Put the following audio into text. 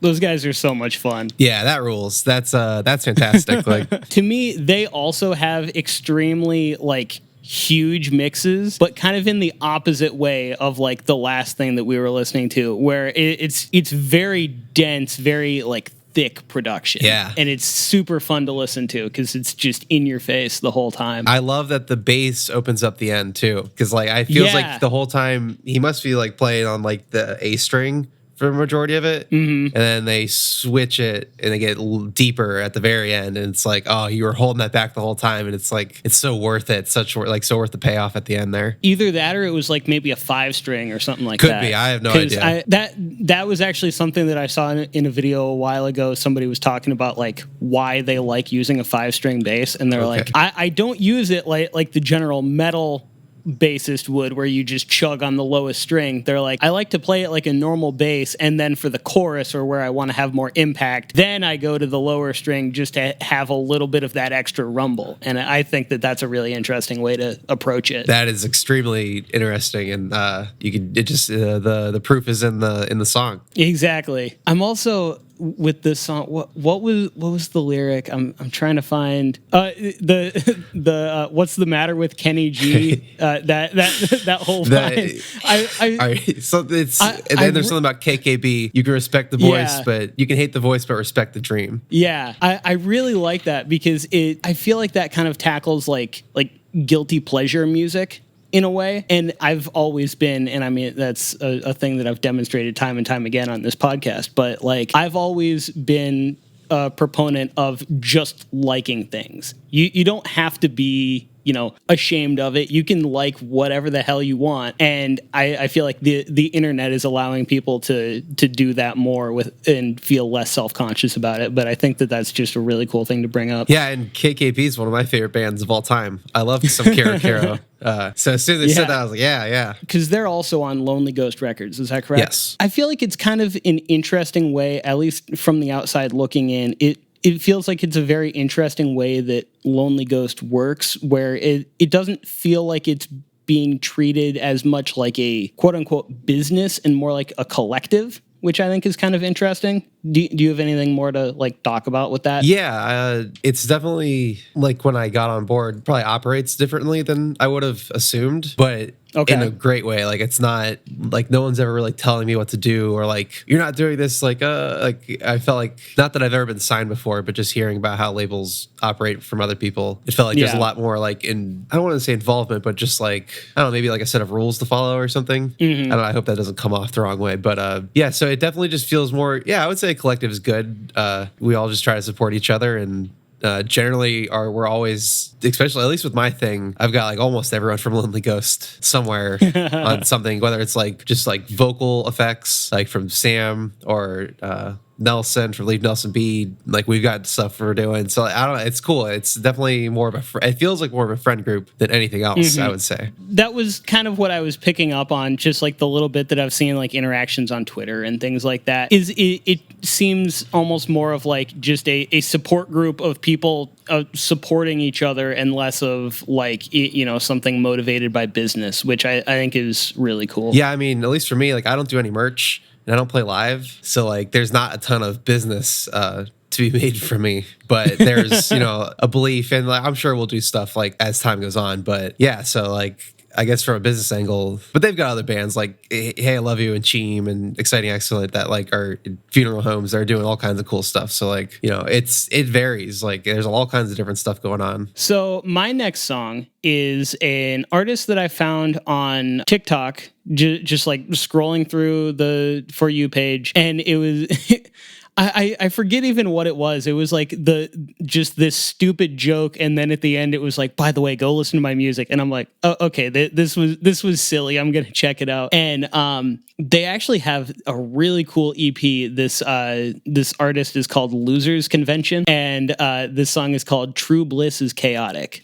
Those guys are so much fun. Yeah, that rules. That's fantastic. Like, to me, they also have extremely like huge mixes, but kind of in the opposite way of like the last thing that we were listening to, where it's very dense, very like thick production. Yeah. And it's super fun to listen to because it's just in your face the whole time. I love that the bass opens up the end too, because like I feels like the whole time he must be like playing on like the A string for the majority of it, and then they switch it and they get deeper at the very end, and it's like, oh, you were holding that back the whole time, and it's like it's so worth it, so worth the payoff at the end there. Either that or it was like maybe a 5-string or something like that. Could be. I have no idea. That was actually something that I saw in a video a while ago. Somebody was talking about like why they like using a 5-string bass, and they're like, I don't use it like the general metal bassist would, where you just chug on the lowest string. They're like, I like to play it like a normal bass, and then for the chorus or where I want to have more impact, then I go to the lower string just to have a little bit of that extra rumble. And I think that that's a really interesting way to approach it. That is extremely interesting, and the proof is in the song. Exactly. I'm also with this song. What was the lyric? I'm trying to find the what's the matter with Kenny G? That whole line. All right. So there's something about KKB. You can respect the voice, but you can hate the voice, but respect the dream. Yeah, I really like that because I feel like that kind of tackles like guilty pleasure music in a way. And I've always been, and I mean, that's a thing that I've demonstrated time and time again on this podcast, but like I've always been a proponent of just liking things. You don't have to be, ashamed of it. You can like whatever the hell you want. And I feel like the internet is allowing people to do that more and feel less self-conscious about it. But I think that that's just a really cool thing to bring up. Yeah, and KKB is one of my favorite bands of all time. I love some Kero Kero. So as soon as they said that, I was like, yeah. Because they're also on Lonely Ghost Records. Is that correct? Yes. I feel like it's kind of an interesting way, at least from the outside looking in, it feels like it's a very interesting way that Lonely Ghost works, where it doesn't feel like it's being treated as much like a quote-unquote business and more like a collective, which I think is kind of interesting. Do you have anything more to like talk about with that? Yeah, it's definitely like when I got on board, probably operates differently than I would have assumed, but in a great way. Like it's not like no one's ever really telling me what to do, or like you're not doing this. Like I felt like, not that I've ever been signed before, but just hearing about how labels operate from other people, it felt like there's a lot more like I don't want to say involvement, but just like, I don't know, maybe like a set of rules to follow or something. I don't know, I hope that doesn't come off the wrong way, but yeah, so it definitely just feels more, I would say a collective is good. We all just try to support each other, and generally we're always, especially at least with my thing, I've got like almost everyone from Lonely Ghost somewhere on something, whether it's like just like vocal effects, like from Sam or Nelson from Leave Nelson Be. Like we've got stuff we're doing, so I don't know, it's cool. It's definitely more of it feels like more of a friend group than anything else. I would say that was kind of what I was picking up on, just like the little bit that I've seen like interactions on Twitter and things like that. It seems almost more of like just a support group of people supporting each other, and less of like something motivated by business, which I think is really cool. Yeah, I mean, at least for me, like I don't do any merch and I don't play live, so like there's not a ton of business to be made from me, but there's a belief, and like I'm sure we'll do stuff like as time goes on. But yeah, so like I guess from a business angle, but they've got other bands like Hey I Love You and Cheem and Exciting Excellent that like are in funeral homes. They're doing all kinds of cool stuff. So like it varies. Like there's all kinds of different stuff going on. So my next song is an artist that I found on TikTok, just like scrolling through the For You page, and it was I forget even what it was. It was like just this stupid joke, and then at the end it was like, by the way, go listen to my music. And I'm like, oh, okay, this was silly. I'm gonna check it out. And they actually have a really cool EP. This artist is called Losers Convention, and this song is called True Bliss is Chaotic.